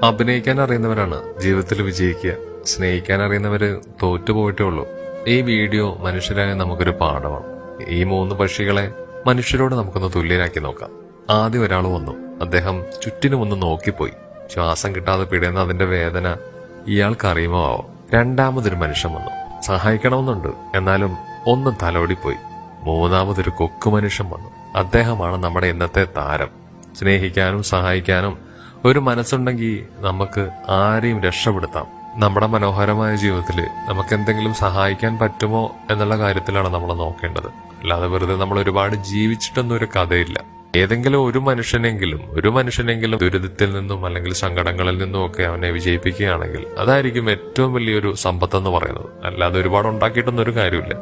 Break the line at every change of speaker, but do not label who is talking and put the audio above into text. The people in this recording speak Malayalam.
അഭിനയിക്കാൻ അറിയുന്നവരാണ് ജീവിതത്തിൽ വിജയിക്കുക. സ്നേഹിക്കാൻ അറിയുന്നവര് തോറ്റുപോയിട്ടേ ഉള്ളൂ. ഈ വീഡിയോ മനുഷ്യരായ നമുക്കൊരു പാഠമാണ്. ഈ 3 പക്ഷികളെ മനുഷ്യരോട് നമുക്കൊന്ന് തുല്യരാക്കി നോക്കാം. ആദ്യം ഒരാൾ വന്നു. അദ്ദേഹം ചുറ്റിനും ഒന്ന് നോക്കിപ്പോയി. ശ്വാസം കിട്ടാതെ പിടയുന്ന അതിന്റെ വേദന ഇയാൾക്ക് അറിയുമോ ആവോ. രണ്ടാമതൊരു മനുഷ്യൻ വന്നു. സഹായിക്കണമെന്നുണ്ട്, എന്നാലും ഒന്നും തലോടിപ്പോയി. മൂന്നാമതൊരു കൊക്കു മനുഷ്യൻ വന്നു. അദ്ദേഹമാണ് നമ്മുടെ ഇന്നത്തെ താരം. സ്നേഹിക്കാനും സഹായിക്കാനും ഒരു മനസ്സുണ്ടെങ്കിൽ നമുക്ക് ആരെയും രക്ഷപ്പെടുത്താം. നമ്മുടെ മനോഹരമായ ജീവിതത്തിൽ നമുക്ക് എന്തെങ്കിലും സഹായിക്കാൻ പറ്റുമോ എന്നുള്ള കാര്യത്തിലാണ് നമ്മൾ നോക്കേണ്ടത്. അല്ലാതെ വെറുതെ നമ്മൾ ഒരുപാട് ജീവിച്ചിട്ടൊന്നും ഒരു കഥയില്ല. ഏതെങ്കിലും ഒരു മനുഷ്യനെങ്കിലും ദുരിതത്തിൽ നിന്നും അല്ലെങ്കിൽ സങ്കടങ്ങളിൽ നിന്നും ഒക്കെ അവനെ വിജയിപ്പിക്കുകയാണെങ്കിൽ അതായിരിക്കും ഏറ്റവും വലിയൊരു സമ്പത്തെന്ന് പറയുന്നത്. അല്ലാതെ ഒരുപാട് ഉണ്ടാക്കിയിട്ടൊന്നും ഒരു കാര്യമില്ല.